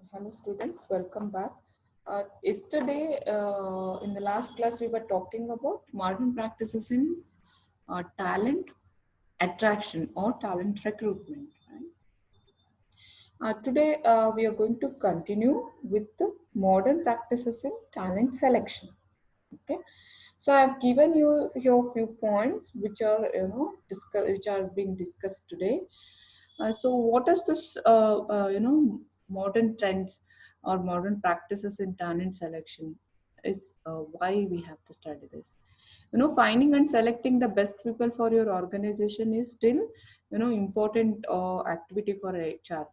Hello students, welcome back. Yesterday in the last class we were talking about modern practices in talent attraction or talent recruitment. Right? Today we are going to continue with the modern practices in talent selection. Okay, so I have given you your few points which are which are being discussed today. So what is this modern trends or modern practices in talent selection is why we have to study this. Finding and selecting the best people for your organization is still important activity for HR,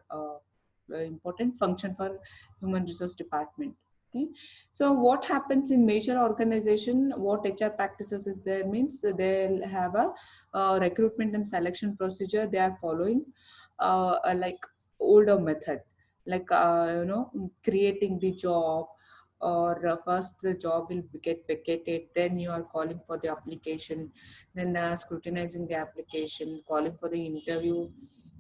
important function for human resource department. Okay, so what happens in major organization, what HR practices is there means they'll have a recruitment and selection procedure they are following, like older method, like creating the job, or first the job will get vacated, then you are calling for the application, then scrutinizing the application, calling for the interview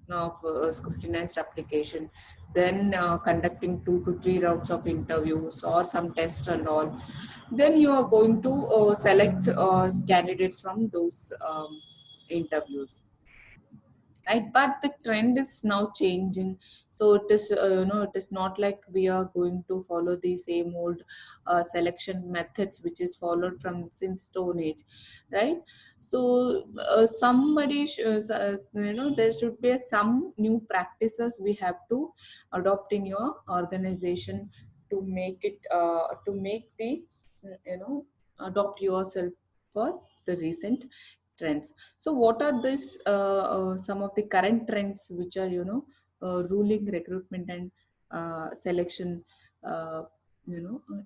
of scrutinized application, then conducting 2 to 3 rounds of interviews or some tests and all, then you are going to select candidates from those interviews, right? But the trend is now changing. So it is it is not like we are going to follow the same old selection methods which is followed from since stone age, right? So there should be some new practices we have to adopt in your organization to make it to make the you know adopt yourself for the recent trends. So, what are this some of the current trends which are ruling recruitment and selection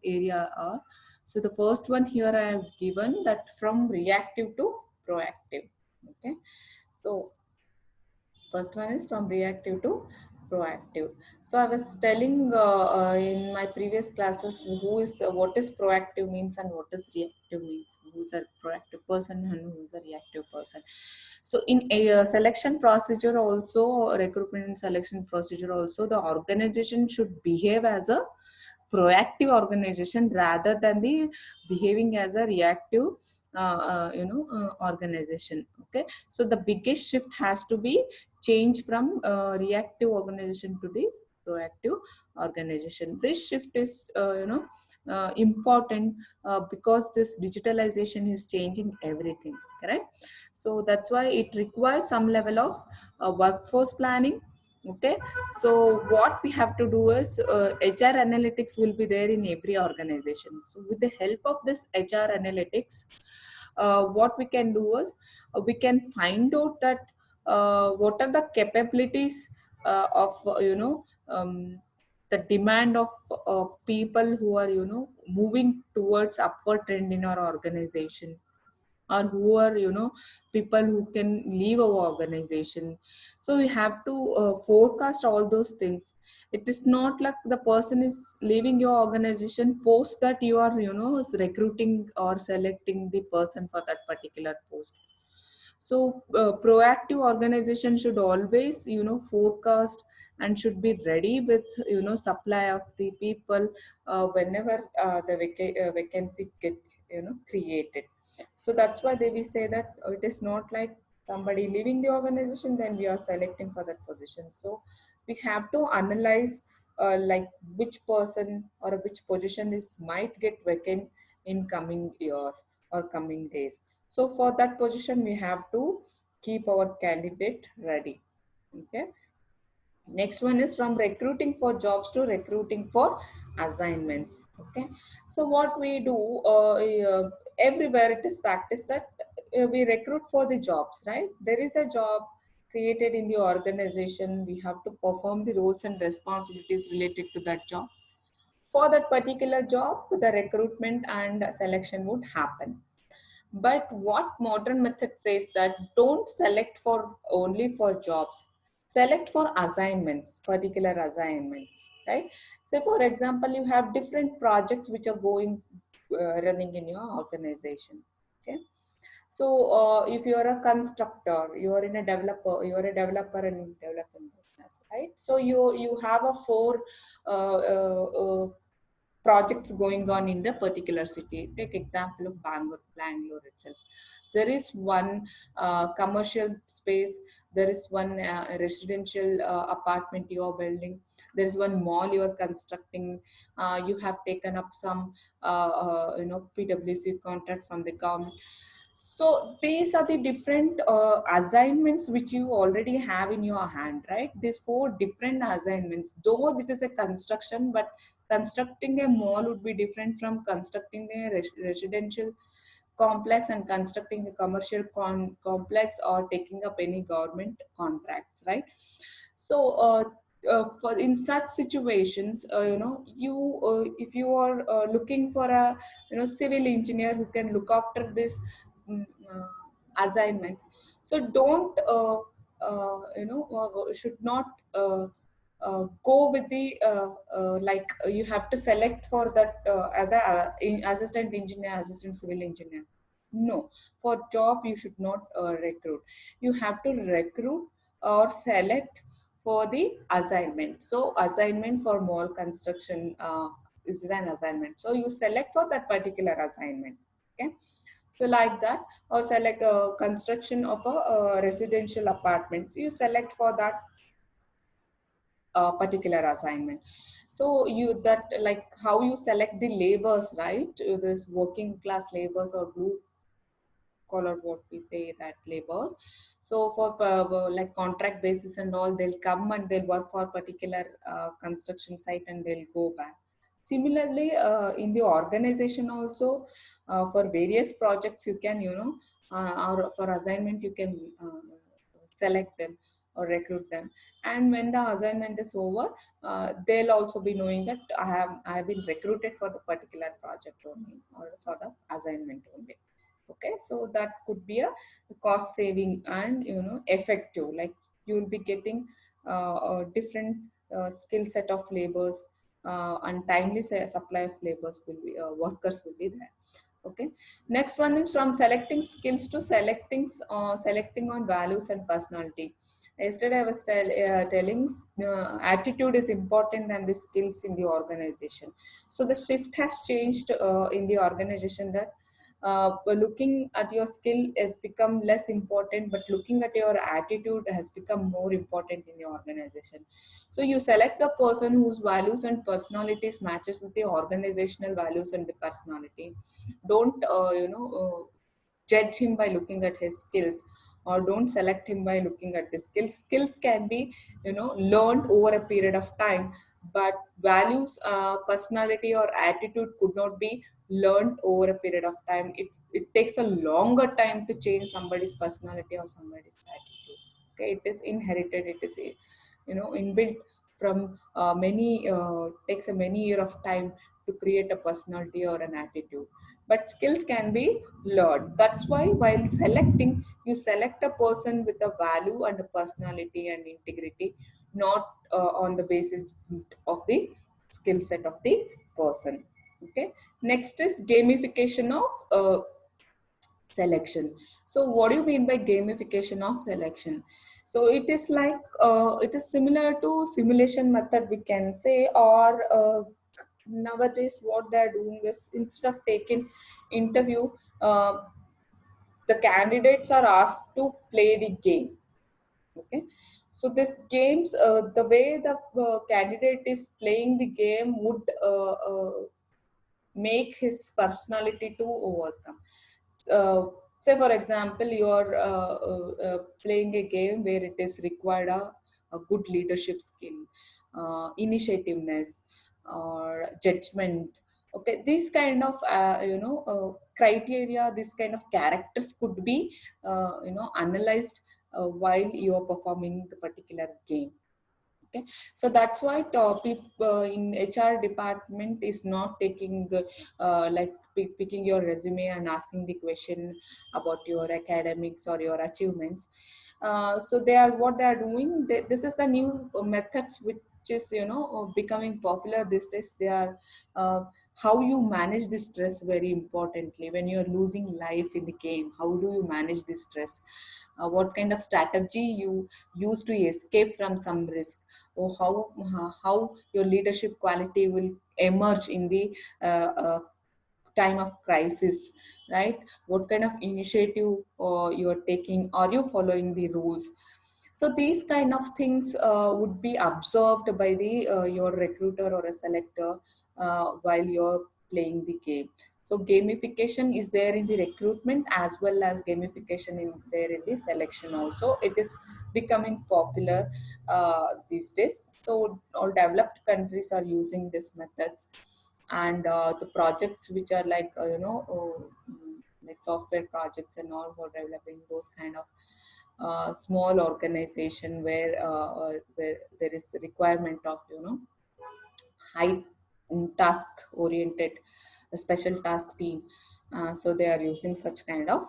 area are? So, the first one here I have given that from reactive to proactive. Okay, so first one is from reactive to proactive. So I was telling in my previous classes who is what is proactive means and what is reactive means. Who is a proactive person and who is a reactive person. So in a selection procedure also, recruitment and selection procedure also, the organization should behave as a proactive organization rather than the behaving as a reactive organization. Okay, so the biggest shift has to be change from reactive organization to the proactive organization. This shift is important because this digitalization is changing everything, correct? So that's why it requires some level of workforce planning. Okay, so what we have to do is HR analytics will be there in every organization. So with the help of this HR analytics, what we can do is we can find out that what are the capabilities of the demand of people who are moving towards upward trend in our organization, or who are people who can leave our organization. So we have to forecast all those things. It is not like the person is leaving your organization post that you are is recruiting or selecting the person for that particular post. So proactive organization should always forecast and should be ready with supply of the people whenever the vacancy get created. So that's why they will say that it is not like somebody leaving the organization then we are selecting for that position. So we have to analyze like which person or which position is might get vacant in coming years or coming days. So for that position, we have to keep our candidate ready. Okay. Next one is from recruiting for jobs to recruiting for assignments. Okay. So what we do everywhere it is practiced that we recruit for the jobs, right? There is a job created in the organization. We have to perform the roles and responsibilities related to that job. For that particular job, the recruitment and selection would happen. But what modern method says that don't select for only for jobs, select for assignments, particular assignments, right? So for example, you have different projects which are going running in your organization. Okay. So if you're a constructor, you're in a developer, you're a developer in development business, right? So you have a four uh, uh, uh, projects going on in the particular city. Take example of Bangalore itself. There is one commercial space, there is one residential apartment you are building, there is one mall you are constructing, you have taken up some PwC contract from the government. So these are the different assignments which you already have in your hand, right? These four different assignments, though it is a construction, but constructing a mall would be different from constructing a residential complex and constructing a commercial complex or taking up any government contracts, right? So for in such situations, if you are looking for a civil engineer who can look after this mm, assignments, so don't should not go with the you have to select for that as a assistant engineer, assistant civil engineer. No, for job you should not recruit. You have to recruit or select for the assignment. So assignment for mall construction is an assignment, so you select for that particular assignment. Okay, so like that, or select a construction of a residential apartment, so you select for that particular assignment. So you that like how you select the labors, right? This working class labors or blue collar, what we say that labors. So for like contract basis and all, they'll come and they'll work for particular construction site and they'll go back. Similarly, in the organization also, for various projects you can or for assignment you can select them or recruit them. And when the assignment is over, they'll also be knowing that I have been recruited for the particular project only or for the assignment only. Okay, so that could be a cost saving and effective. Like you will be getting a different skill set of labors, and timely supply of labors will be workers will be there. Okay, next one is from selecting skills to selecting on values and personality. Yesterday I was telling attitude is important than the skills in the organization. So the shift has changed in the organization, that looking at your skill has become less important, but looking at your attitude has become more important in the organization. So you select the person whose values and personalities matches with the organizational values and the personality. Don't judge him by looking at his skills, or don't select him by looking at his skills. Skills can be learned over a period of time, but values, personality or attitude could not be learned over a period of time. It takes a longer time to change somebody's personality or somebody's attitude. Okay, it is inherited, it is inbuilt from many takes a many year of time to create a personality or an attitude, but skills can be learned. That's why while selecting, you select a person with a value and a personality and integrity, not on the basis of the skill set of the person. Okay, next is gamification of selection. So what do you mean by gamification of selection? So it is like it is similar to simulation method, we can say, or nowadays what they're doing is, instead of taking interview, uh, the candidates are asked to play the game. Okay, so this games, the way the candidate is playing the game would make his personality to overcome. Say for example, you're playing a game where it is required a good leadership skill, initiativeness or judgment. Okay, this kind of criteria, this kind of characters could be analyzed while you are performing the particular game. Okay, so that's why people in HR department is not taking like picking your resume and asking the question about your academics or your achievements. So they are what they are doing. This is the new methods which is becoming popular these days. They are how you manage the stress very importantly when you are losing life in the game. How do you manage the stress? What kind of strategy you use to escape from some risk, or how your leadership quality will emerge in the time of crisis, right? What kind of initiative you are taking? Are you following the rules? So these kind of things would be observed by the your recruiter or a selector while you're playing the game. So gamification is there in the recruitment as well as gamification in there in the selection also. It is becoming popular these days. So all developed countries are using these methods, and the projects which are like like software projects and all for developing those kind of small organization where there is requirement of high task oriented special task team. So they are using such kind of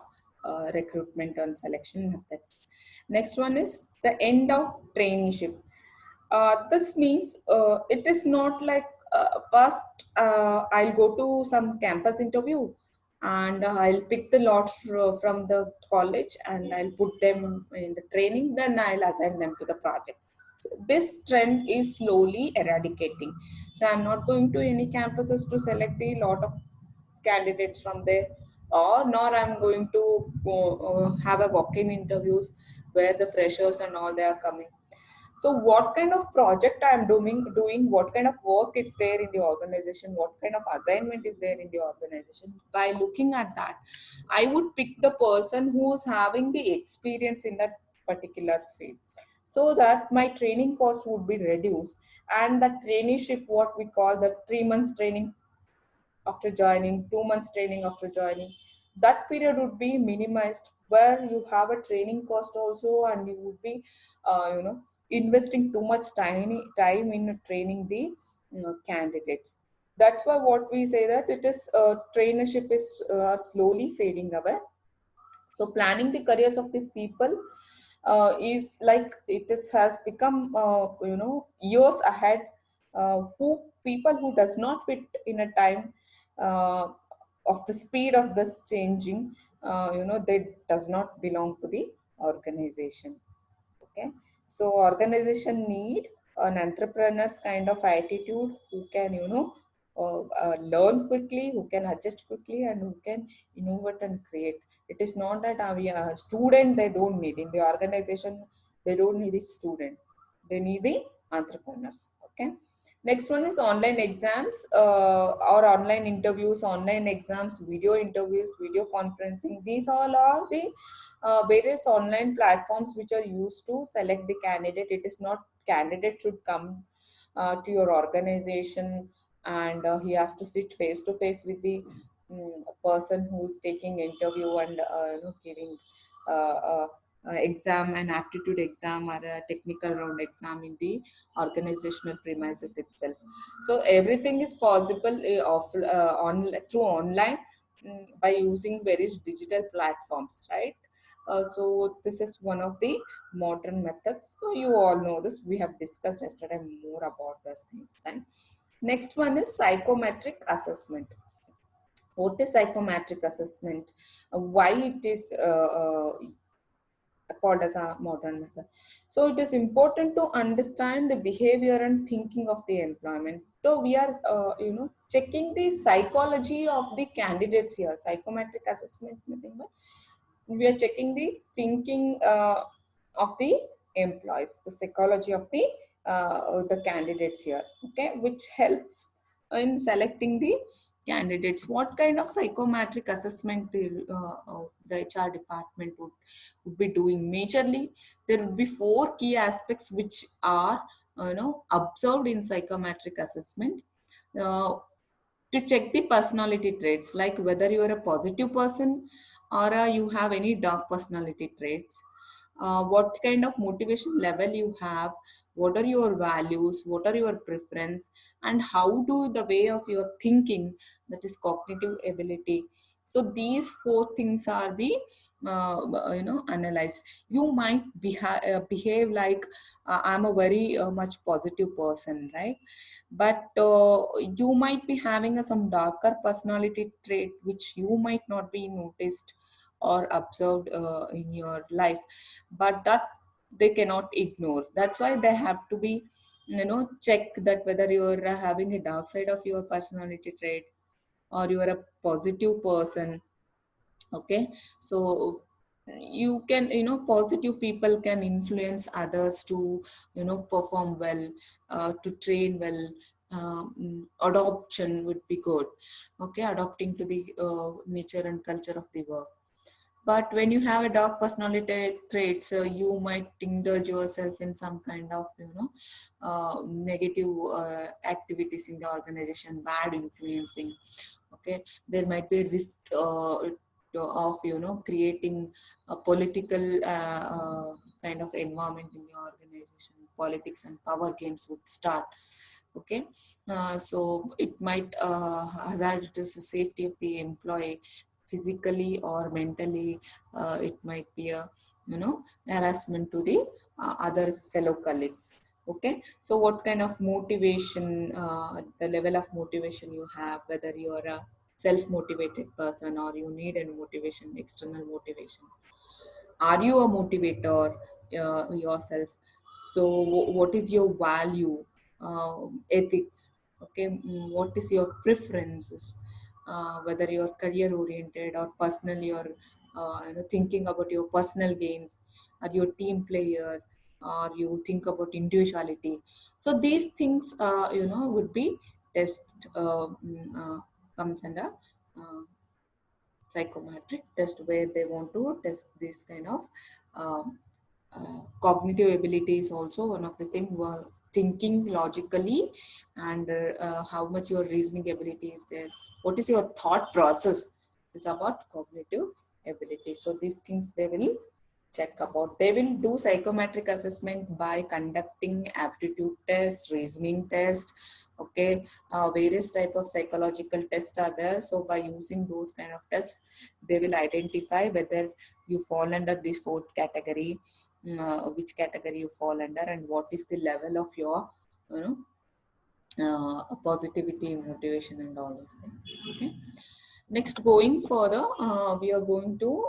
recruitment and selection methods. Next one is the end of traineeship. This means it is not like first I'll go to some campus interview and I'll pick the lots from the college and I'll put them in the training, then I'll assign them to the projects. So this trend is slowly eradicating. So I'm not going to any campuses to select a lot of candidates from there, or nor I'm going to have a walk-in interviews where the freshers and all they are coming. So what kind of project I'm doing, what kind of work is there in the organization, what kind of assignment is there in the organization. By looking at that, I would pick the person who's having the experience in that particular field, so that my training cost would be reduced. And the traineeship, what we call the 3 months training after joining, 2 months training after joining, that period would be minimized, where you have a training cost also, and you would be, investing too much time in training the candidates. That's why what we say that it is traineeship is slowly fading away. So planning the careers of the people is like it is has become years ahead. Who people who does not fit in a time uh, of the speed of this changing, they does not belong to the organization. Okay, so organization need an entrepreneur's kind of attitude, who can learn quickly, who can adjust quickly, and who can innovate and create. It is not that we are a student, they don't need in the organization, they don't need a student, they need the entrepreneurs. Okay, next one is online exams or online interviews, online exams, video interviews, video conferencing. These all are the various online platforms which are used to select the candidate. It is not candidate should come to your organization and he has to sit face to face with the person who is taking interview and giving uh, uh, exam, an aptitude exam or a technical round exam in the organizational premises itself. So everything is possible through online, by using various digital platforms, right? So this is one of the modern methods. So you all know this. We have discussed yesterday more about these things. Right? Next one is psychometric assessment. What is psychometric assessment? Why it is called as a modern method? So it is important to understand the behavior and thinking of the employment. So we are, checking the psychology of the candidates here. Psychometric assessment, nothing but we are checking the thinking of the employees, the psychology of the candidates here. Okay, which helps in selecting the candidates. What kind of psychometric assessment the HR department would be doing? Majorly, there would be 4 key aspects which are observed in psychometric assessment. Uh, to check the personality traits, like whether you are a positive person or you have any dark personality traits. what kind of motivation level you have, what are your values, what are your preference, and how do the way of your thinking, that is cognitive ability. So these four things are be analyzed. You might behave like I'm a very much positive person, right? But you might be having some darker personality trait which you might not be noticed or observed in your life, but that they cannot ignore. That's why they have to be, check that whether you're having a dark side of your personality trait or you are a positive person. Okay, so you can, positive people can influence others to, perform well, to train well. Adoption would be good. Okay, adopting to the nature and culture of the work. But when you have a dark personality traits, you might indulge yourself in some kind of, negative activities in the organization, bad influencing. Okay, there might be a risk of, creating a political kind of environment in the organization. Politics and power games would start. Okay, so it might hazard to the safety of the employee, physically or mentally. It might be a, harassment to the other fellow colleagues. Okay, so what kind of motivation, the level of motivation you have, whether you are a self-motivated person or you need a motivation, external motivation. Are you a motivator yourself? So what is your value, ethics? Okay, what is your preferences, whether you're career oriented or personally, or thinking about your personal gains, are you a team player, or you think about individuality? So these things, would be test, comes under uh, psychometric test, where they want to test this kind of um, cognitive ability is also one of the things. Thinking logically, and how much your reasoning ability is there, what is your thought process, is about cognitive ability. So these things they will check about. They will do psychometric assessment by conducting aptitude test, reasoning test. Okay, various type of psychological tests are there. So by using those kind of tests, they will identify whether you fall under this fourth category, which category you fall under, and what is the level of your, you positivity, motivation, and all those things. Okay. Next, going further, we are going to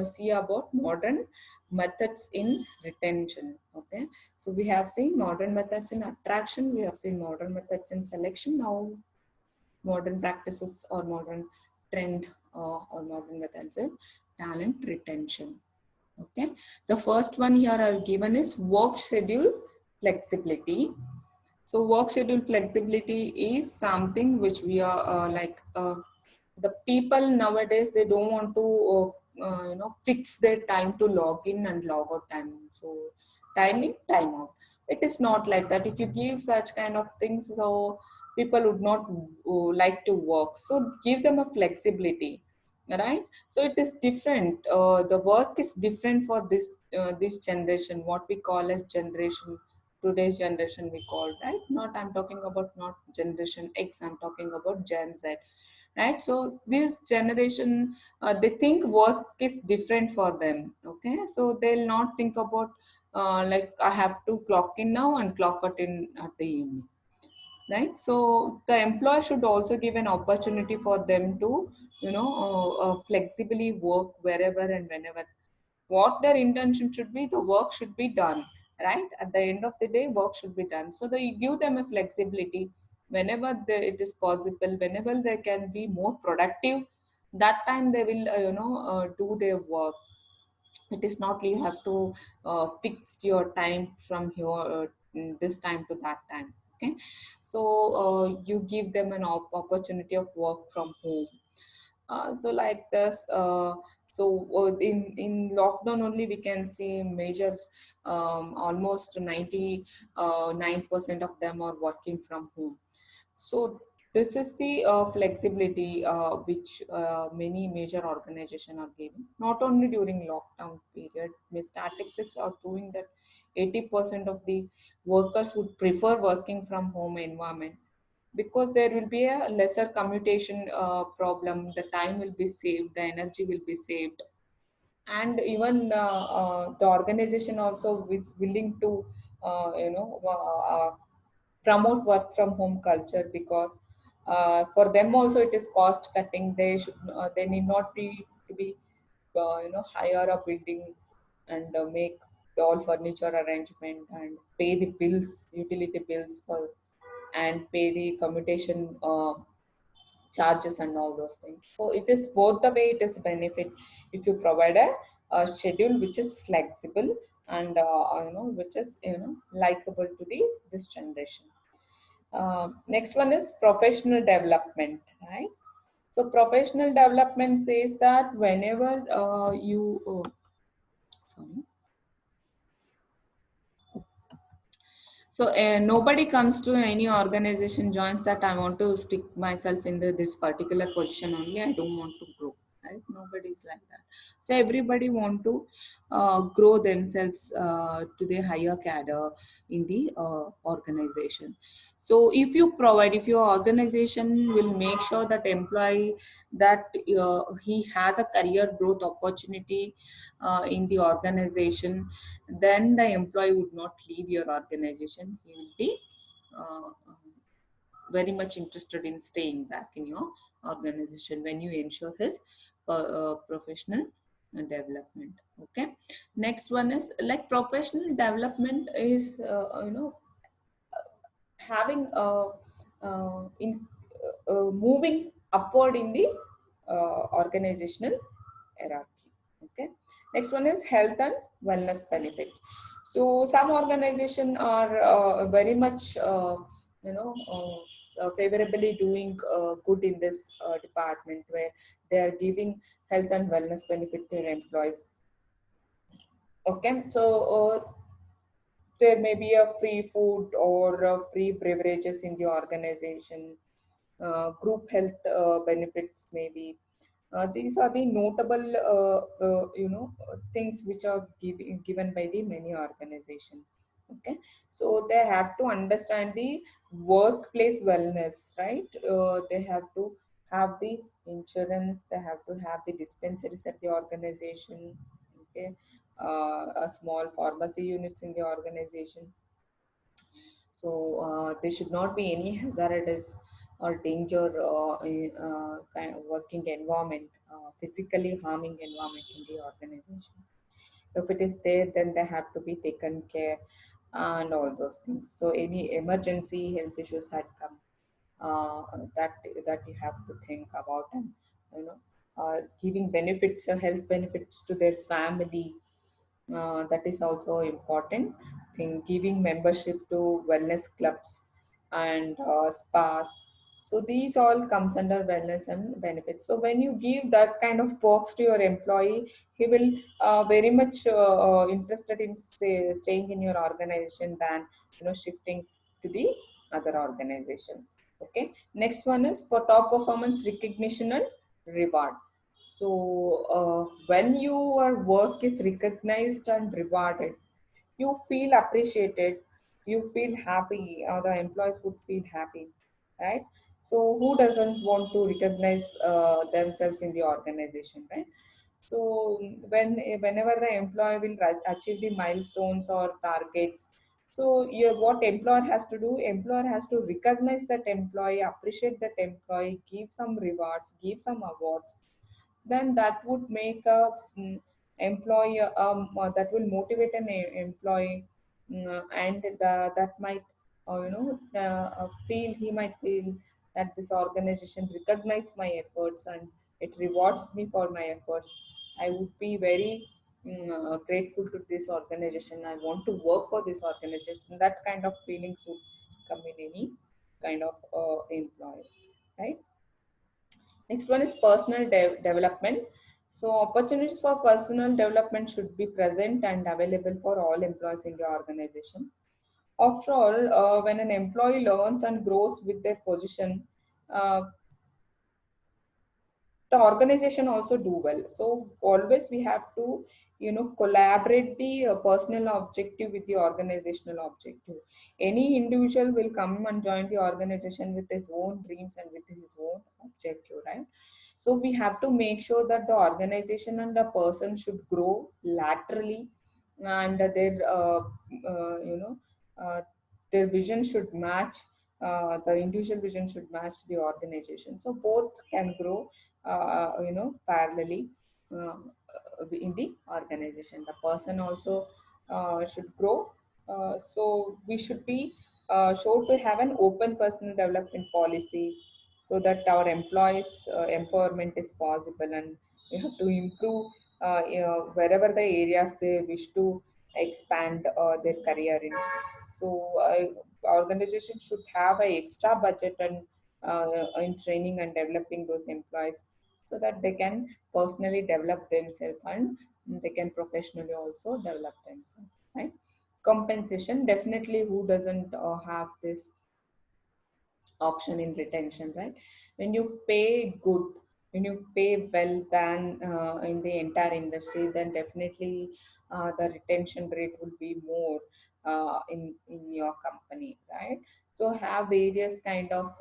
see about modern methods in retention. Okay, so we have seen modern methods in attraction, we have seen modern methods in selection. Now, modern practices or modern trend, or modern methods in talent retention. Okay, the first one here I've given is work schedule flexibility. So work schedule flexibility is something which we are the people nowadays, they don't want to fix their time to log in and log out time. So time in, time out. It is not like that. If you give such kind of things, so people would not like to work. So give them a flexibility, right? So it is different. The work is different for this generation, what we call as generation, today's generation we call, right? Not, I'm talking about not generation X, I'm talking about Gen Z, right? So this generation, they think work is different for them. Okay, so they'll not think about like I have to clock in now and clock out in at the evening, right? So the employer should also give an opportunity for them to, flexibly work wherever and whenever. What their intention should be, the work should be done, right? At the end of the day, work should be done. So they give them a flexibility whenever it is possible, whenever they can be more productive, that time they will, do their work. It is not you have to fix your time from here, this time to that time. Okay, so you give them an opportunity of work from home. So like this, in lockdown only we can see major, almost 99% of them are working from home. So This is the flexibility which many major organizations are giving, not only during lockdown period. Statistics are proving that 80% of the workers would prefer working from home environment because there will be a lesser commutation problem, the time will be saved, the energy will be saved, and even the organization also is willing to promote work from home culture, because for them also it is cost cutting. They need not be to be hire a building and make all furniture arrangement and pay the bills, utility bills for, and pay the commutation charges and all those things. So it is both the way, it is benefit if you provide a schedule which is flexible and which is likable to the this generation. Next one is professional development, right? So professional development says that whenever sorry. So nobody comes to any organization, joins that I want to stick myself in this particular position only. I don't want to grow. Right? Nobody's like that. So everybody want to grow themselves to the higher cadre in the organization. So if your organization will make sure that employee that he has a career growth opportunity in the organization, then the employee would not leave your organization. He will be uh, very much interested in staying back in your organization when you ensure his professional development. Okay. Next one is like professional development is having in moving upward in the organizational hierarchy. Okay. Next one is health and wellness benefit. So some organization are very much favorably doing good in this department, where they are giving health and wellness benefit to their employees. Okay, so there may be a free food or free beverages in the organization, group health benefits maybe. These are the notable things which are given by the many organization. Okay, so they have to understand the workplace wellness, right? They have to have the insurance, they have to have the dispensaries at the organization. Okay, a small pharmacy units in the organization. So there should not be any hazardous or danger kind of working environment, physically harming environment in the organization. If it is there, then they have to be taken care and all those things. So any emergency health issues had come, that you have to think about, and giving benefits, health benefits to their family, that is also important thing. Giving membership to wellness clubs and spas, so these all comes under wellness and benefits. So when you give that kind of box to your employee, he will very much interested in staying in your organization than shifting to the other organization. Okay, next one is for top performance recognition and reward. So when your work is recognized and rewarded, you feel appreciated, you feel happy, or the employees would feel happy, right? So who doesn't want to recognize themselves in the organization, right? So whenever the employee will achieve the milestones or targets, so what employer has to do, employer has to recognize that employee, appreciate that employee, give some rewards, give some awards. Then that would make a employee, that will motivate an employee, and that might feel, he might feel that this organization recognize my efforts and it rewards me for my efforts. I would be very grateful to this organization, I want to work for this organization. That kind of feelings would come in any kind of employee, right? Next one is personal development. So opportunities for personal development should be present and available for all employees in the organization. After all, when an employee learns and grows with their position, uh, the organization also do well. So always we have to, collaborate the personal objective with the organizational objective. Any individual will come and join the organization with his own dreams and with his own objective, right? So we have to make sure that the organization and the person should grow laterally, and their you know uh, their vision should match, the individual vision should match the organization, so both can grow parallelly in the organization. The person also should grow. So we should be sure to have an open personal development policy, so that our employees empowerment is possible, and we have to improve wherever the areas they wish to expand their career in. So organization should have a extra budget and in training and developing those employees, so that they can personally develop themselves, and they can professionally also develop themselves, right? Compensation, definitely, who doesn't have this option in retention, right? When you pay good, when you pay well than in the entire industry, then definitely the retention rate will be more in your company, right? So have various kind of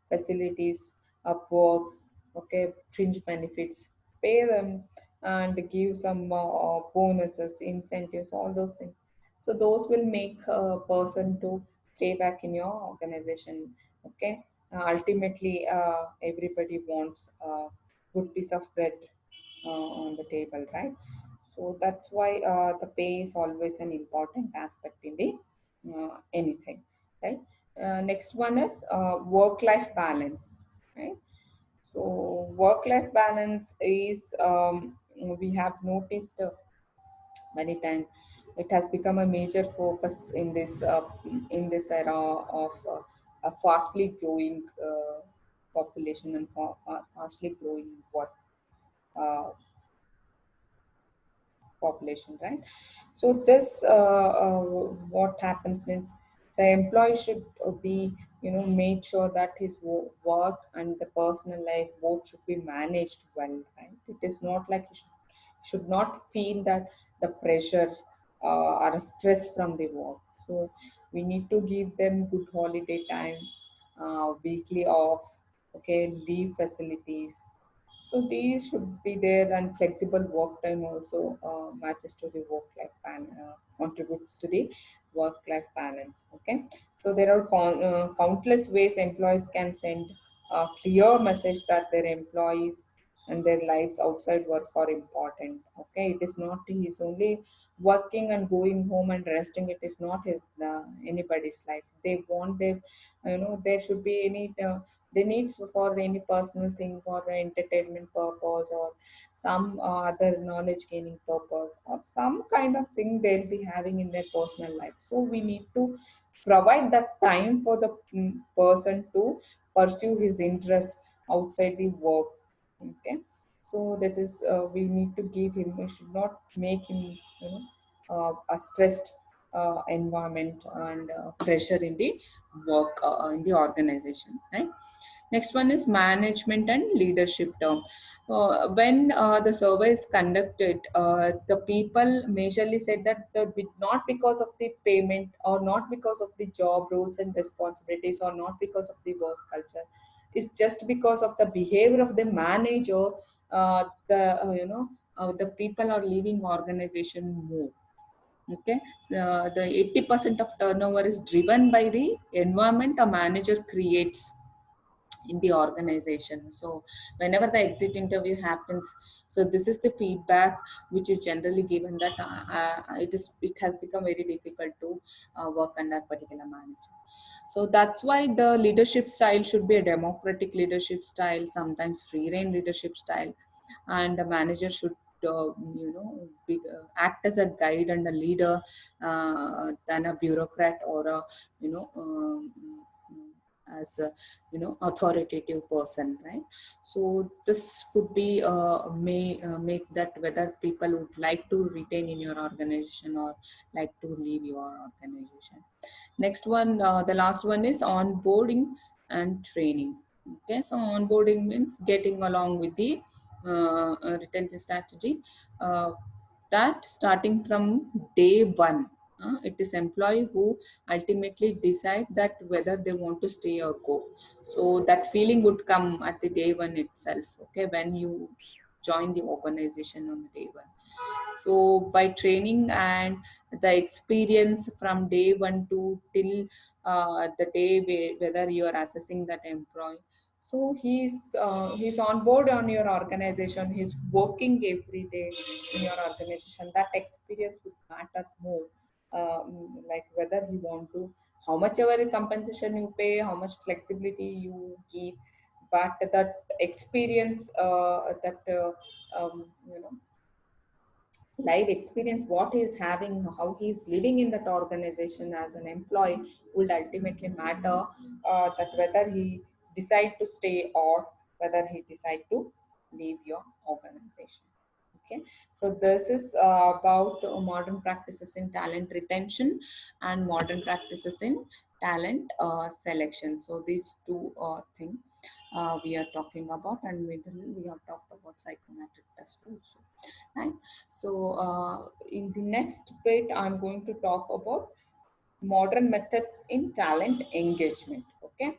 facilities, perks, okay, fringe benefits, pay them, and give some bonuses, incentives, all those things. So those will make a person to stay back in your organization. Okay, ultimately, everybody wants a good piece of bread on the table, right? So that's why the pay is always an important aspect in the anything, right? Next one is work-life balance, right? So work-life balance is, we have noticed many times, it has become a major focus in this era of a fastly growing population and fastly growing uh, population, right? So this what happens means the employee should be, made sure that his work and the personal life both should be managed well, right? It is not like he should not feel that the pressure or stress from the work. So we need to give them good holiday time, weekly offs, okay, leave facilities. So these should be there, and flexible work time also matches to the work-life contributes to the work-life balance. Okay, so there are countless ways employees can send a clear message that their employees and their lives outside work are important. Okay, it is not he's only working and going home and resting. It is not his anybody's life. They want their, there should be any. They need for any personal thing, for entertainment purpose, or some other knowledge gaining purpose, or some kind of thing they'll be having in their personal life. So we need to provide that time for the person to pursue his interests outside the work. Okay, so that is, we need to give him, we should not make him, a stressed environment and pressure in the work, in the organization, right? Next one is management and leadership term. When the survey is conducted, the people majorly said that not because of the payment, or not because of the job roles and responsibilities, or not because of the work culture. It's just because of the behavior of the manager. The people are leaving organization more. Okay, so the 80% of turnover is driven by the environment a manager creates in the organization. So whenever the exit interview happens, so this is the feedback which is generally given, that it has become very difficult to work under particular manager. So that's why the leadership style should be a democratic leadership style, sometimes free reign leadership style, and the manager should act as a guide and a leader than a bureaucrat, or a you know um, as a authoritative person, right? So this could be may make that whether people would like to retain in your organization or like to leave your organization. Next one, the last one is onboarding and training. Okay, so onboarding means getting along with the retention strategy. Uh, that starting from day one, it is employee who ultimately decide that whether they want to stay or go. So that feeling would come at the day one itself. Okay, when you join the organization on day one. So by training and the experience from day one to till the day whether you are assessing that employee, so he's on board on your organization, he's working every day in your organization, that experience would matter more. Like whether you want to, how much ever compensation you pay, how much flexibility you give, but that experience, that you know, live experience what he is having, how he is living in that organization as an employee would ultimately matter, that whether he decide to stay or whether he decide to leave your organization. Okay, so this is about modern practices in talent retention and modern practices in talent selection. So these two things we are talking about, and we have talked about psychometric test also, right? So in the next bit I'm going to talk about modern methods in talent engagement. Okay,